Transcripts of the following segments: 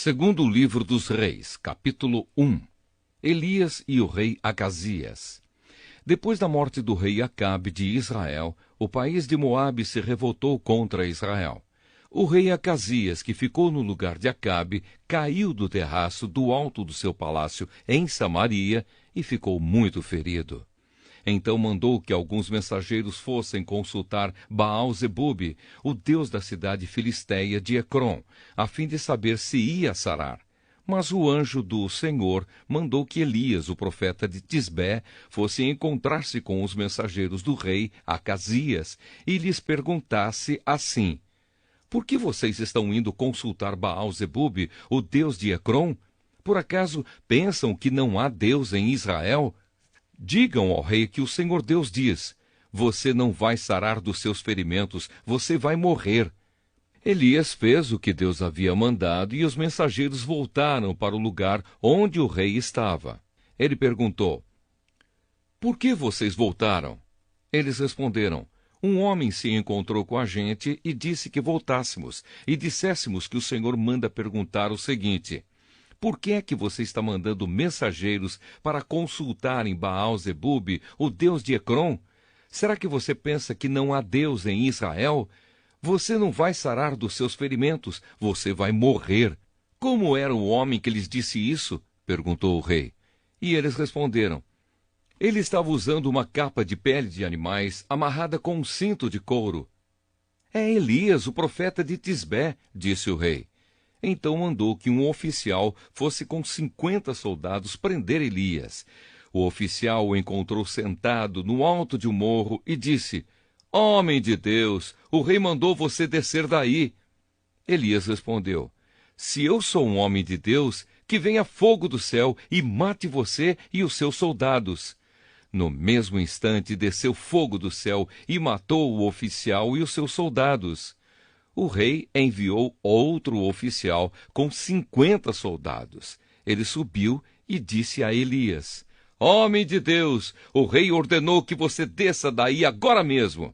Segundo livro dos Reis, capítulo 1. Elias e o rei Acasias. Depois da morte do rei Acabe de Israel, o país de Moabe se revoltou contra Israel. O rei Acasias, que ficou no lugar de Acabe, caiu do terraço do alto do seu palácio em Samaria e ficou muito ferido. Então mandou que alguns mensageiros fossem consultar Baal-zebube, o deus da cidade filisteia de Ecrom, a fim de saber se ia sarar. Mas o anjo do Senhor mandou que Elias, o profeta de Tisbé, fosse encontrar-se com os mensageiros do rei Acasias e lhes perguntasse assim: por que vocês estão indo consultar Baal-zebube, o deus de Ecrom? Por acaso pensam que não há Deus em Israel? Digam ao rei que o Senhor Deus diz: você não vai sarar dos seus ferimentos, você vai morrer. Elias fez o que Deus havia mandado e os mensageiros voltaram para o lugar onde o rei estava. Ele perguntou: por que vocês voltaram? Eles responderam: um homem se encontrou com a gente e disse que voltássemos e disséssemos que o Senhor manda perguntar o seguinte: por que é que você está mandando mensageiros para consultarem Baal-zebube, o deus de Ecrom? Será que você pensa que não há Deus em Israel? Você não vai sarar dos seus ferimentos, você vai morrer. Como era o homem que lhes disse isso? Perguntou o rei. E eles responderam: ele estava usando uma capa de pele de animais amarrada com um cinto de couro. É Elias, o profeta de Tisbé, disse o rei. Então mandou que um oficial fosse com 50 soldados prender Elias. O oficial o encontrou sentado no alto de um morro e disse: homem de Deus, o rei mandou você descer daí. Elias respondeu: se eu sou um homem de Deus, que venha fogo do céu e mate você e os seus soldados. No mesmo instante desceu fogo do céu e matou o oficial e os seus soldados. O rei enviou outro oficial com 50 soldados. Ele subiu e disse a Elias: homem de Deus, o rei ordenou que você desça daí agora mesmo.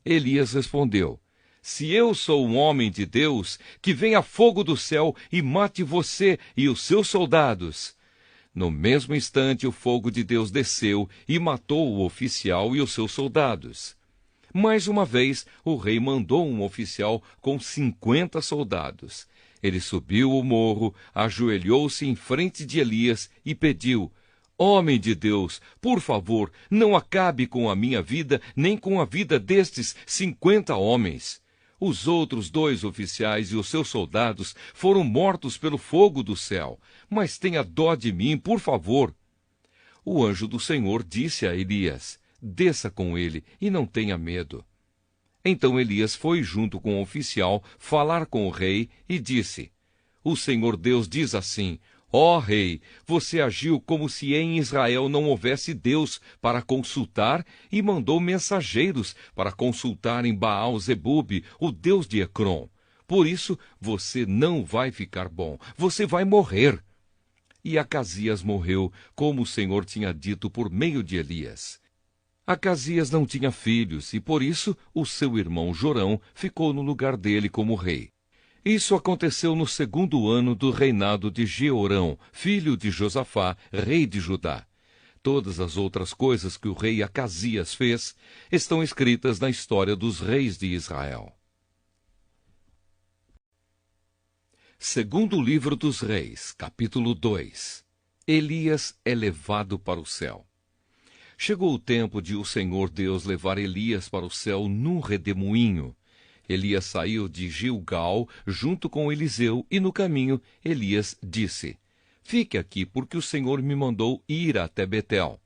Elias respondeu: se eu sou um homem de Deus, que venha fogo do céu e mate você e os seus soldados. No mesmo instante o fogo de Deus desceu e matou o oficial e os seus soldados. Mais uma vez, o rei mandou um oficial com 50 soldados. Ele subiu o morro, ajoelhou-se em frente de Elias e pediu: homem de Deus, por favor, não acabe com a minha vida, nem com a vida destes 50 homens. Os outros 2 oficiais e os seus soldados foram mortos pelo fogo do céu, mas tenha dó de mim, por favor. O anjo do Senhor disse a Elias: desça com ele e não tenha medo. Então Elias foi junto com o oficial falar com o rei e disse: o Senhor Deus diz assim: ó rei, você agiu como se em Israel não houvesse Deus para consultar e mandou mensageiros para consultarem Baal-zebube, o deus de Ecrom. Por isso você não vai ficar bom, você vai morrer. E Acasias morreu, como o Senhor tinha dito por meio de Elias. Acasias não tinha filhos, e por isso o seu irmão Jorão ficou no lugar dele como rei. Isso aconteceu no 2º ano do reinado de Jeorão, filho de Josafá, rei de Judá. Todas as outras coisas que o rei Acasias fez estão escritas na história dos reis de Israel. Segundo livro dos Reis, capítulo 2. Elias é levado para o céu. Chegou o tempo de o Senhor Deus levar Elias para o céu num redemoinho. Elias saiu de Gilgal junto com Eliseu e no caminho Elias disse: fique aqui, porque o Senhor me mandou ir até Betel.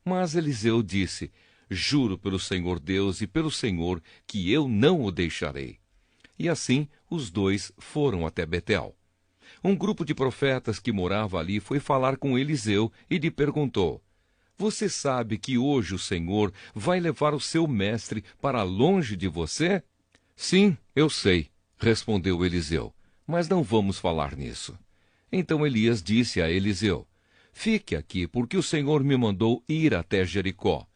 Mas Eliseu disse: juro pelo Senhor Deus e pelo Senhor que eu não o deixarei. E assim os 2 foram até Betel. Um grupo de profetas que morava ali foi falar com Eliseu e lhe perguntou: você sabe que hoje o Senhor vai levar o seu mestre para longe de você? Sim, eu sei, respondeu Eliseu, mas não vamos falar nisso. Então Elias disse a Eliseu: fique aqui, porque o Senhor me mandou ir até Jericó.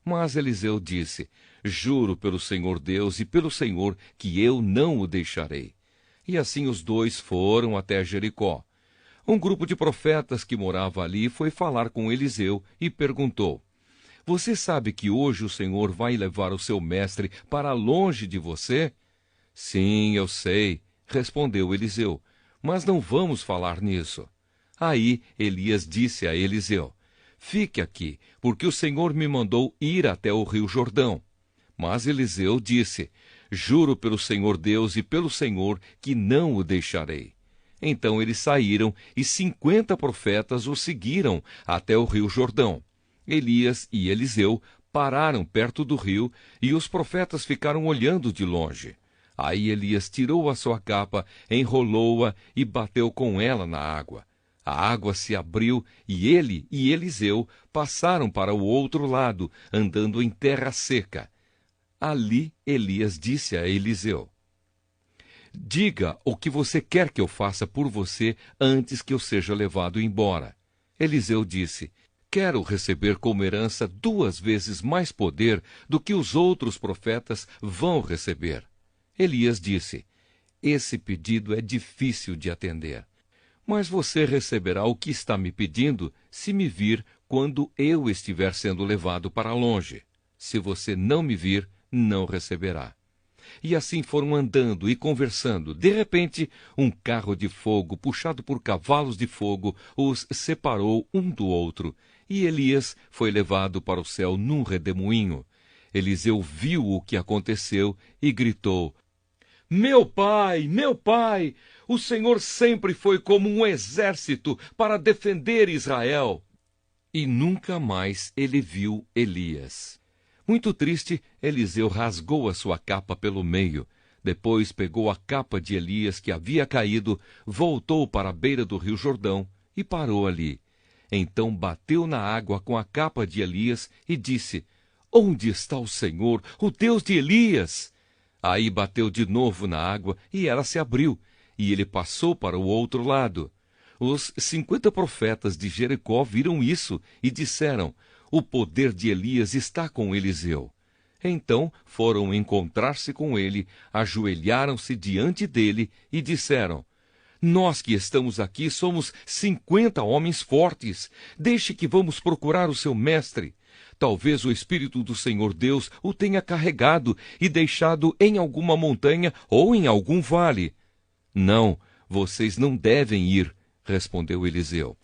Mas Eliseu disse: juro pelo Senhor Deus e pelo Senhor que eu não o deixarei. E assim os dois foram até Jericó. Um grupo de profetas que morava ali foi falar com Eliseu e perguntou: Você sabe que hoje o Senhor vai levar o seu mestre para longe de você? Sim, eu sei, respondeu Eliseu, mas não vamos falar nisso. Aí Elias disse a Eliseu: Fique aqui, porque o Senhor me mandou ir até o rio Jordão. Mas Eliseu disse: Juro pelo Senhor Deus e pelo Senhor que não o deixarei. Então eles saíram e 50 profetas o seguiram até o rio Jordão. Elias e Eliseu pararam perto do rio e os profetas ficaram olhando de longe. Aí Elias tirou a sua capa, enrolou-a e bateu com ela na água. A água se abriu e ele e Eliseu passaram para o outro lado, andando em terra seca. Ali Elias disse a Eliseu: Diga o que você quer que eu faça por você antes que eu seja levado embora. Eliseu disse: Quero receber como herança 2 vezes mais poder do que os outros profetas vão receber. Elias disse: Esse pedido é difícil de atender. Mas você receberá o que está me pedindo se me vir quando eu estiver sendo levado para longe. Se você não me vir, não receberá. E assim foram andando e conversando. De repente, um carro de fogo, puxado por cavalos de fogo, os separou um do outro. E Elias foi levado para o céu num redemoinho. Eliseu viu o que aconteceu e gritou: Meu pai, o Senhor sempre foi como um exército para defender Israel. E nunca mais ele viu Elias. Muito triste, Eliseu rasgou a sua capa pelo meio. Depois pegou a capa de Elias que havia caído, voltou para a beira do rio Jordão e parou ali. Então bateu na água com a capa de Elias e disse: Onde está o Senhor, o Deus de Elias? Aí bateu de novo na água e ela se abriu, e ele passou para o outro lado. Os 50 profetas de Jericó viram isso e disseram: O poder de Elias está com Eliseu. Então foram encontrar-se com ele, ajoelharam-se diante dele e disseram: Nós que estamos aqui somos 50 homens fortes. Deixe que vamos procurar o seu mestre. Talvez o Espírito do Senhor Deus o tenha carregado e deixado em alguma montanha ou em algum vale. Não, vocês não devem ir, respondeu Eliseu.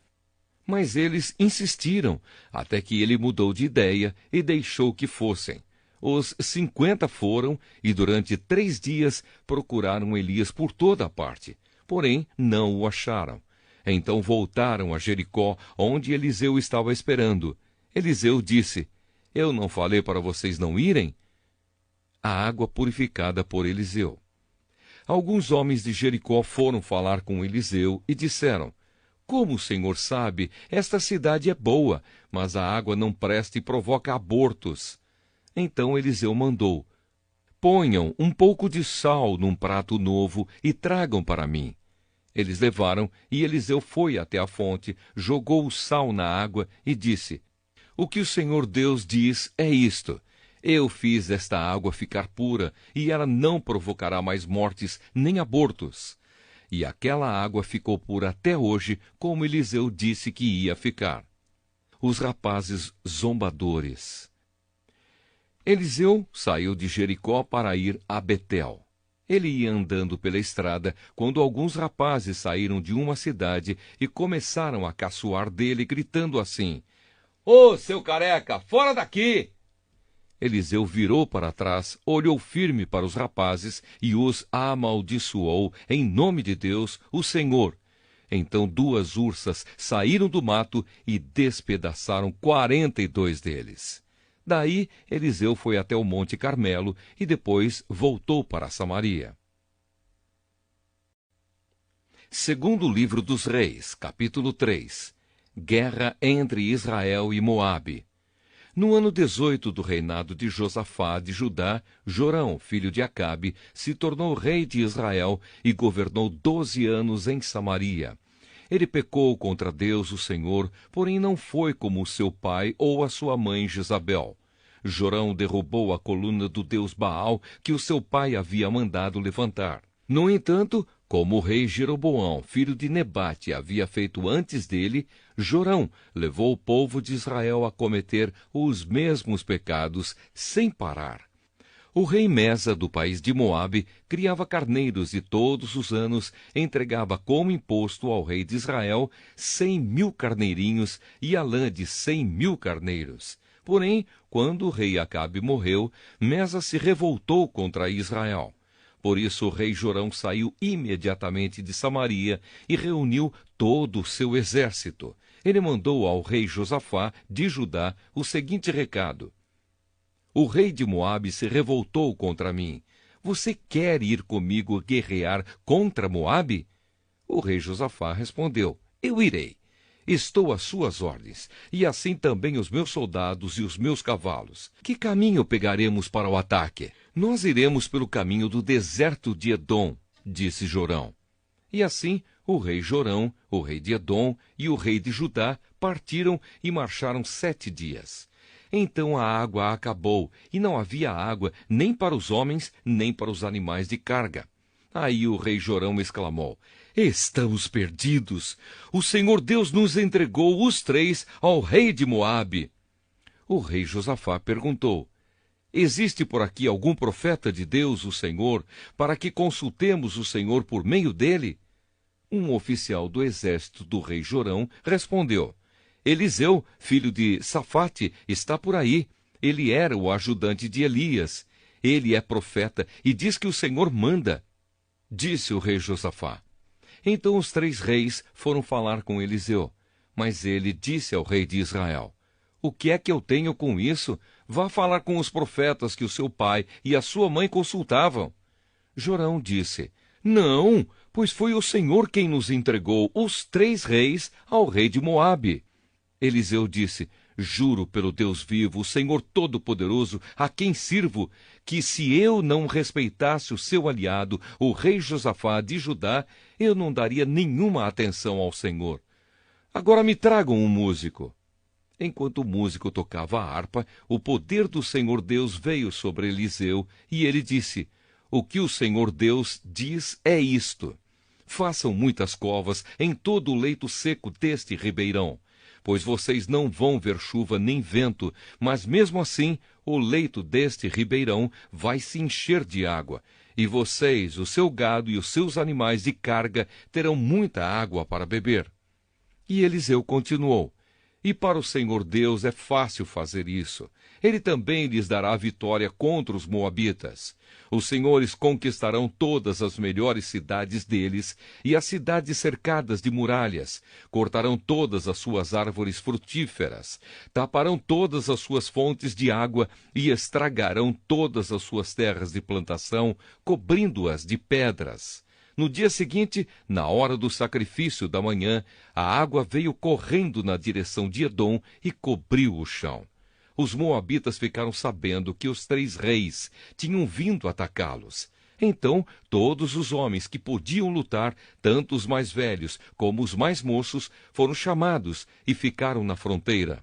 Mas eles insistiram, até que ele mudou de ideia e deixou que fossem. Os 50 foram e durante 3 dias procuraram Elias por toda a parte, porém não o acharam. Então voltaram a Jericó, onde Eliseu estava esperando. Eliseu disse: Eu não falei para vocês não irem? A água purificada por Eliseu. Alguns homens de Jericó foram falar com Eliseu e disseram: Como o Senhor sabe, esta cidade é boa, mas a água não presta e provoca abortos. Então Eliseu mandou: Ponham um pouco de sal num prato novo e tragam para mim. Eles levaram e Eliseu foi até a fonte, jogou o sal na água e disse: O que o Senhor Deus diz é isto: Eu fiz esta água ficar pura, e ela não provocará mais mortes nem abortos. E aquela água ficou pura até hoje, como Eliseu disse que ia ficar. Os rapazes zombadores. Eliseu saiu de Jericó para ir a Betel. Ele ia andando pela estrada, quando alguns rapazes saíram de uma cidade e começaram a caçoar dele, gritando assim: Ô, seu careca, fora daqui! Eliseu virou para trás, olhou firme para os rapazes e os amaldiçoou em nome de Deus, o Senhor. Então 2 ursas saíram do mato e despedaçaram 42 deles. Daí Eliseu foi até o Monte Carmelo e depois voltou para Samaria. Segundo livro dos Reis, capítulo 3. Guerra entre Israel e Moabe. No ano 18 do reinado de Josafá de Judá, Jorão, filho de Acabe, se tornou rei de Israel e governou 12 anos em Samaria. Ele pecou contra Deus, o Senhor, porém não foi como seu pai ou a sua mãe Jezabel. Jorão derrubou a coluna do deus Baal que o seu pai havia mandado levantar. No entanto, Como o rei Jeroboão, filho de Nebate, havia feito antes dele, Jorão levou o povo de Israel a cometer os mesmos pecados sem parar. O rei Mesa, do país de Moabe, criava carneiros e todos os anos entregava como imposto ao rei de Israel 100.000 carneirinhos e a lã de 100.000 carneiros. Porém, quando o rei Acabe morreu, Mesa se revoltou contra Israel. Por isso o rei Jorão saiu imediatamente de Samaria e reuniu todo o seu exército. Ele mandou ao rei Josafá, de Judá, o seguinte recado: o rei de Moabe se revoltou contra mim. Você quer ir comigo guerrear contra Moabe? O rei Josafá respondeu: eu irei. Estou às suas ordens, e assim também os meus soldados e os meus cavalos. Que caminho pegaremos para o ataque? Nós iremos pelo caminho do deserto de Edom, disse Jorão. E assim o rei Jorão, o rei de Edom e o rei de Judá partiram e marcharam 7 dias. Então a água acabou, e não havia água nem para os homens, nem para os animais de carga. Aí o rei Jorão exclamou: estamos perdidos! O Senhor Deus nos entregou os 3 ao rei de Moabe. O rei Josafá perguntou: existe por aqui algum profeta de Deus, o Senhor, para que consultemos o Senhor por meio dele? Um oficial do exército do rei Jorão respondeu: Eliseu, filho de Safate, está por aí. Ele era o ajudante de Elias. Ele é profeta e diz que o Senhor manda. Disse o rei Josafá. Então os 3 reis foram falar com Eliseu. Mas ele disse ao rei de Israel: o que é que eu tenho com isso? Vá falar com os profetas que o seu pai e a sua mãe consultavam. Jorão disse: não, pois foi o Senhor quem nos entregou os 3 reis ao rei de Moabe. Eliseu disse: juro pelo Deus vivo, o Senhor Todo-Poderoso, a quem sirvo, que se eu não respeitasse o seu aliado, o rei Josafá de Judá, eu não daria nenhuma atenção ao Senhor. Agora me tragam um músico. Enquanto o músico tocava a harpa, o poder do Senhor Deus veio sobre Eliseu, e ele disse: o que o Senhor Deus diz é isto: façam muitas covas em todo o leito seco deste ribeirão, pois vocês não vão ver chuva nem vento, mas mesmo assim o leito deste ribeirão vai se encher de água, e vocês, o seu gado e os seus animais de carga terão muita água para beber. E Eliseu continuou: e para o Senhor Deus é fácil fazer isso. Ele também lhes dará vitória contra os moabitas. Os senhores conquistarão todas as melhores cidades deles e as cidades cercadas de muralhas. Cortarão todas as suas árvores frutíferas. Taparão todas as suas fontes de água e estragarão todas as suas terras de plantação, cobrindo-as de pedras. No dia seguinte, na hora do sacrifício da manhã, a água veio correndo na direção de Edom e cobriu o chão. Os moabitas ficaram sabendo que os 3 reis tinham vindo atacá-los. Então, todos os homens que podiam lutar, tanto os mais velhos como os mais moços, foram chamados e ficaram na fronteira.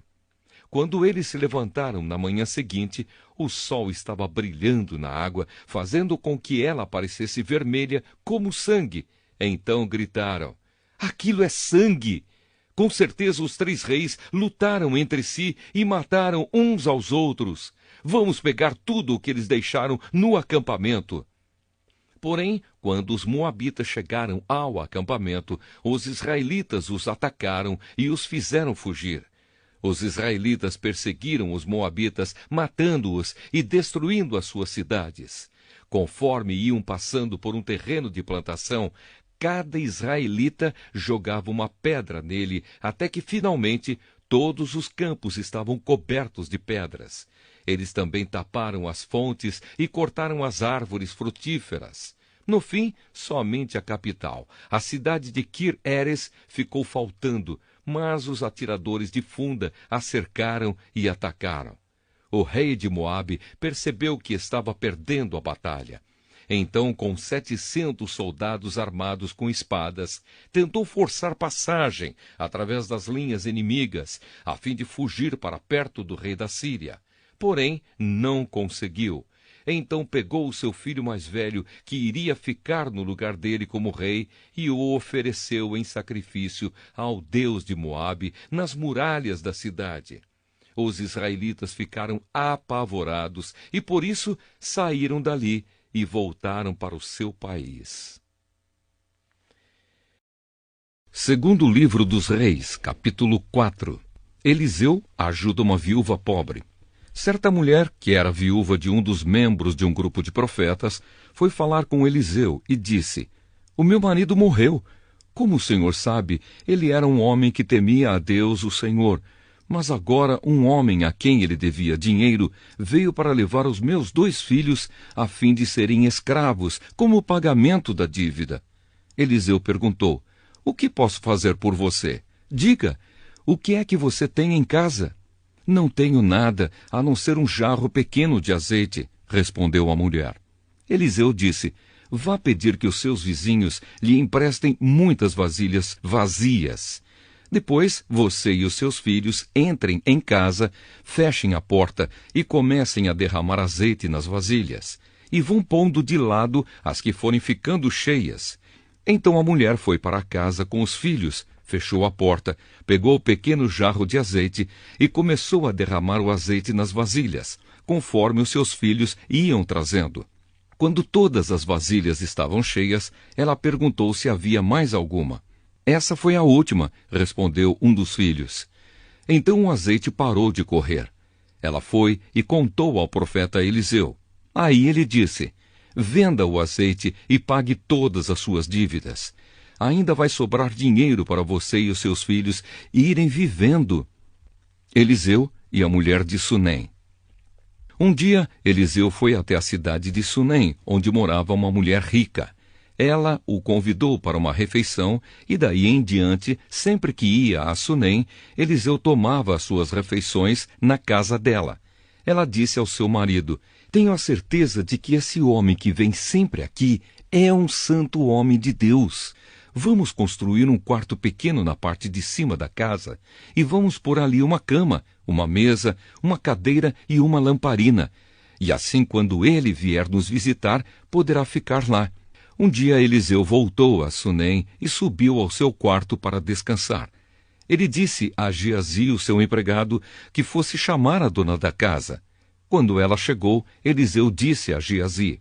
Quando eles se levantaram na manhã seguinte, o sol estava brilhando na água, fazendo com que ela parecesse vermelha como sangue. Então gritaram: aquilo é sangue! Com certeza os 3 reis lutaram entre si e mataram uns aos outros. Vamos pegar tudo o que eles deixaram no acampamento. Porém, quando os moabitas chegaram ao acampamento, os israelitas os atacaram e os fizeram fugir. Os israelitas perseguiram os moabitas, matando-os e destruindo as suas cidades. Conforme iam passando por um terreno de plantação, cada israelita jogava uma pedra nele, até que finalmente todos os campos estavam cobertos de pedras. Eles também taparam as fontes e cortaram as árvores frutíferas. No fim, somente a capital, a cidade de Kir-Heres, ficou faltando, mas os atiradores de funda a cercaram e atacaram. O rei de Moabe percebeu que estava perdendo a batalha. Então, com 700 soldados armados com espadas, tentou forçar passagem através das linhas inimigas, a fim de fugir para perto do rei da Síria. Porém, não conseguiu. Então pegou o seu filho mais velho, que iria ficar no lugar dele como rei, e o ofereceu em sacrifício ao Deus de Moabe nas muralhas da cidade. Os israelitas ficaram apavorados e por isso saíram dali e voltaram para o seu país. Segundo livro dos Reis, capítulo 4. Eliseu ajuda uma viúva pobre. Certa mulher, que era viúva de um dos membros de um grupo de profetas, foi falar com Eliseu e disse: "O meu marido morreu. Como o senhor sabe, ele era um homem que temia a Deus, o Senhor. Mas agora um homem a quem ele devia dinheiro veio para levar os meus 2 filhos a fim de serem escravos, como pagamento da dívida." Eliseu perguntou: "O que posso fazer por você? Diga, o que é que você tem em casa?" "Não tenho nada, a não ser um jarro pequeno de azeite", respondeu a mulher. Eliseu disse: "Vá pedir que os seus vizinhos lhe emprestem muitas vasilhas vazias. Depois, você e os seus filhos entrem em casa, fechem a porta e comecem a derramar azeite nas vasilhas. E vão pondo de lado as que forem ficando cheias." Então a mulher foi para casa com os filhos, fechou a porta, pegou o pequeno jarro de azeite e começou a derramar o azeite nas vasilhas, conforme os seus filhos iam trazendo. Quando todas as vasilhas estavam cheias, ela perguntou se havia mais alguma. "Essa foi a última", respondeu um dos filhos. Então o azeite parou de correr. Ela foi e contou ao profeta Eliseu. Aí ele disse: "Venda o azeite e pague todas as suas dívidas. Ainda vai sobrar dinheiro para você e os seus filhos irem vivendo." Eliseu e a mulher de Sunem. Um dia, Eliseu foi até a cidade de Sunem, onde morava uma mulher rica. Ela o convidou para uma refeição e daí em diante, sempre que ia a Sunem, Eliseu tomava as suas refeições na casa dela. Ela disse ao seu marido: "Tenho a certeza de que esse homem que vem sempre aqui é um santo homem de Deus. Vamos construir um quarto pequeno na parte de cima da casa e vamos pôr ali uma cama, uma mesa, uma cadeira e uma lamparina. E assim, quando ele vier nos visitar, poderá ficar lá." Um dia Eliseu voltou a Sunem e subiu ao seu quarto para descansar. Ele disse a Geazi, o seu empregado, que fosse chamar a dona da casa. Quando ela chegou, Eliseu disse a Geazi: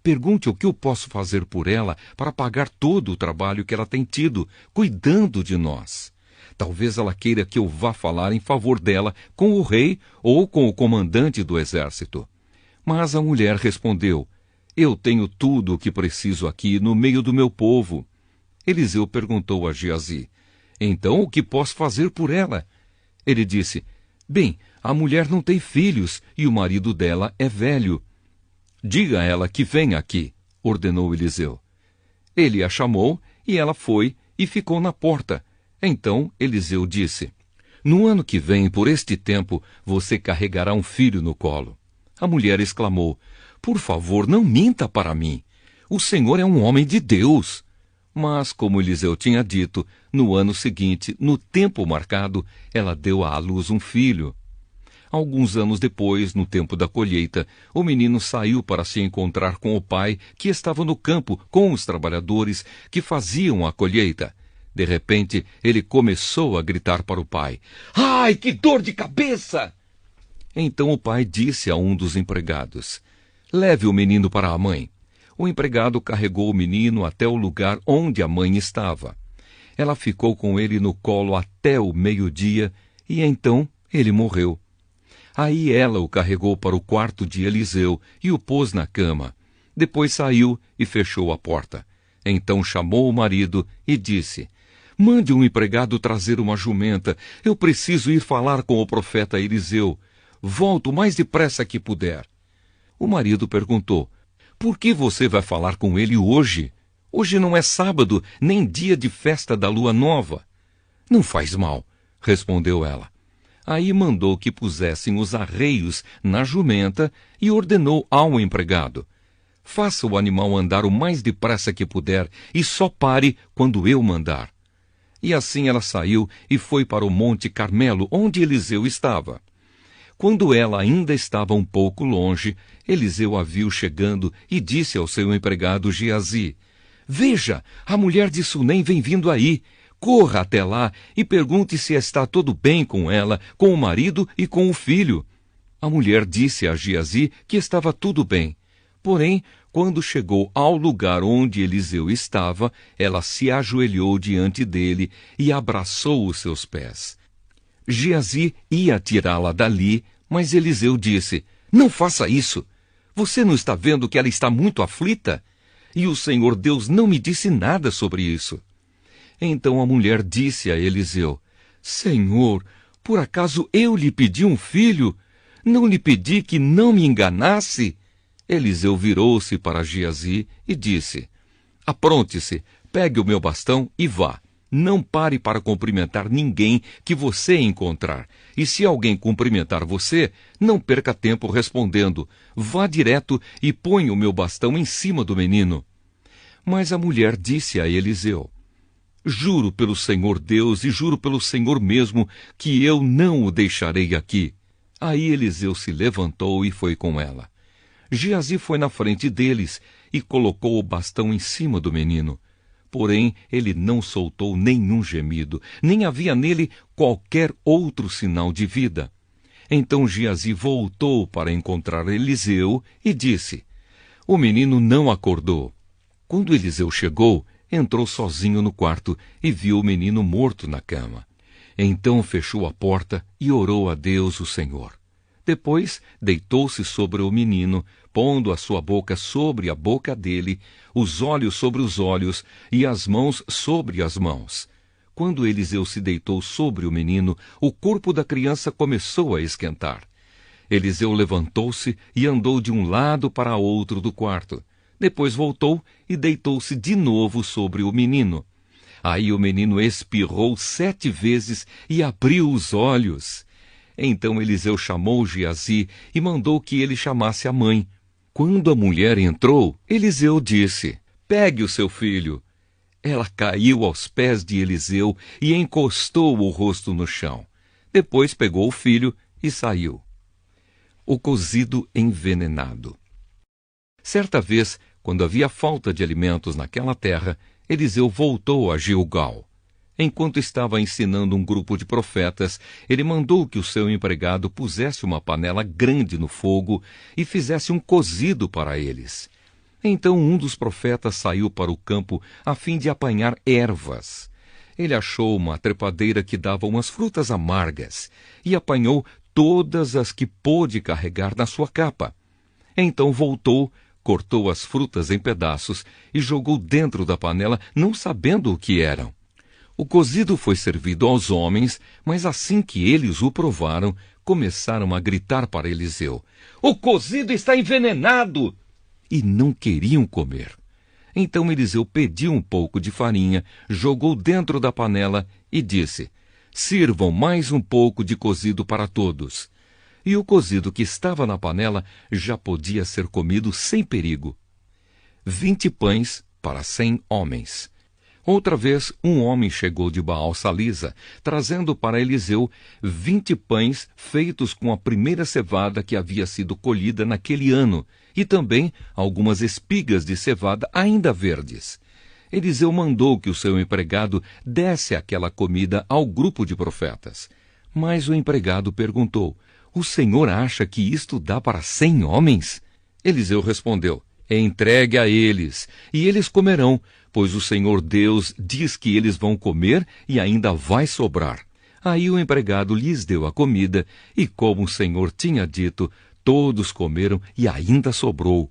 "Pergunte o que eu posso fazer por ela para pagar todo o trabalho que ela tem tido, cuidando de nós. Talvez ela queira que eu vá falar em favor dela com o rei ou com o comandante do exército." Mas a mulher respondeu: "Eu tenho tudo o que preciso aqui no meio do meu povo." Eliseu perguntou a Geazi: "Então o que posso fazer por ela?" Ele disse: "Bem, a mulher não tem filhos e o marido dela é velho." "Diga a ela que venha aqui", ordenou Eliseu. Ele a chamou e ela foi e ficou na porta. Então Eliseu disse: "No ano que vem, por este tempo, você carregará um filho no colo." A mulher exclamou: "Por favor, não minta para mim. O Senhor é um homem de Deus." Mas, como Eliseu tinha dito, no ano seguinte, no tempo marcado, ela deu à luz um filho. Alguns anos depois, no tempo da colheita, o menino saiu para se encontrar com o pai, que estava no campo com os trabalhadores que faziam a colheita. De repente, ele começou a gritar para o pai: "Ai, que dor de cabeça!" Então o pai disse a um dos empregados: "Leve o menino para a mãe." O empregado carregou o menino até o lugar onde a mãe estava. Ela ficou com ele no colo até o meio-dia e então ele morreu. Aí ela o carregou para o quarto de Eliseu e o pôs na cama. Depois saiu e fechou a porta. Então chamou o marido e disse: "Mande um empregado trazer uma jumenta. Eu preciso ir falar com o profeta Eliseu. Volto o mais depressa que puder." O marido perguntou: "Por que você vai falar com ele hoje? Hoje não é sábado, nem dia de festa da lua nova." "Não faz mal", respondeu ela. Aí mandou que pusessem os arreios na jumenta e ordenou ao empregado: "Faça o animal andar o mais depressa que puder e só pare quando eu mandar." E assim ela saiu e foi para o Monte Carmelo, onde Eliseu estava. Quando ela ainda estava um pouco longe, Eliseu a viu chegando e disse ao seu empregado Geazi: Veja, a mulher de Sunem vem vindo aí. Corra até lá e pergunte se está tudo bem com ela, com o marido e com o filho. A mulher disse a Geazi que estava tudo bem. Porém, quando chegou ao lugar onde Eliseu estava, ela se ajoelhou diante dele e abraçou os seus pés. Geazi ia tirá-la dali, mas Eliseu disse: Não faça isso. Você não está vendo que ela está muito aflita? E o Senhor Deus não me disse nada sobre isso. Então a mulher disse a Eliseu: Senhor, por acaso eu lhe pedi um filho? Não lhe pedi que não me enganasse? Eliseu virou-se para Geazi e disse: Apronte-se, pegue o meu bastão e vá. Não pare para cumprimentar ninguém que você encontrar. E se alguém cumprimentar você, não perca tempo respondendo. Vá direto e ponha o meu bastão em cima do menino. Mas a mulher disse a Eliseu: Juro pelo Senhor Deus e juro pelo Senhor mesmo que eu não o deixarei aqui. Aí Eliseu se levantou e foi com ela. Geazi foi na frente deles e colocou o bastão em cima do menino. Porém, ele não soltou nenhum gemido, nem havia nele qualquer outro sinal de vida. Então Geazi voltou para encontrar Eliseu e disse: O menino não acordou. Quando Eliseu chegou, entrou sozinho no quarto e viu o menino morto na cama. Então fechou a porta e orou a Deus, o Senhor. Depois deitou-se sobre o menino, pondo a sua boca sobre a boca dele, os olhos sobre os olhos e as mãos sobre as mãos. Quando Eliseu se deitou sobre o menino, o corpo da criança começou a esquentar. Eliseu levantou-se e andou de um lado para outro do quarto. Depois voltou e deitou-se de novo sobre o menino. Aí o menino espirrou 7 vezes e abriu os olhos. Então Eliseu chamou Geazi e mandou que ele chamasse a mãe. Quando a mulher entrou, Eliseu disse: Pegue o seu filho. Ela caiu aos pés de Eliseu e encostou o rosto no chão. Depois pegou o filho e saiu. O cozido envenenado. Certa vez, quando havia falta de alimentos naquela terra, Eliseu voltou a Gilgal. Enquanto estava ensinando um grupo de profetas, ele mandou que o seu empregado pusesse uma panela grande no fogo e fizesse um cozido para eles. Então um dos profetas saiu para o campo a fim de apanhar ervas. Ele achou uma trepadeira que dava umas frutas amargas e apanhou todas as que pôde carregar na sua capa. Então voltou, cortou as frutas em pedaços e jogou dentro da panela, não sabendo o que eram. O cozido foi servido aos homens, mas assim que eles o provaram, começaram a gritar para Eliseu: O cozido está envenenado! E não queriam comer. Então Eliseu pediu um pouco de farinha, jogou dentro da panela e disse: Sirvam mais um pouco de cozido para todos. E o cozido que estava na panela já podia ser comido sem perigo. 20 pães para 100 homens. Outra vez, um homem chegou de Baal-Salisa, trazendo para Eliseu 20 pães feitos com a primeira cevada que havia sido colhida naquele ano, e também algumas espigas de cevada ainda verdes. Eliseu mandou que o seu empregado desse aquela comida ao grupo de profetas. Mas o empregado perguntou: O senhor acha que isto dá para 100 homens? Eliseu respondeu: Entregue a eles, e eles comerão, pois o Senhor Deus diz que eles vão comer e ainda vai sobrar. Aí o empregado lhes deu a comida, e como o Senhor tinha dito, todos comeram e ainda sobrou.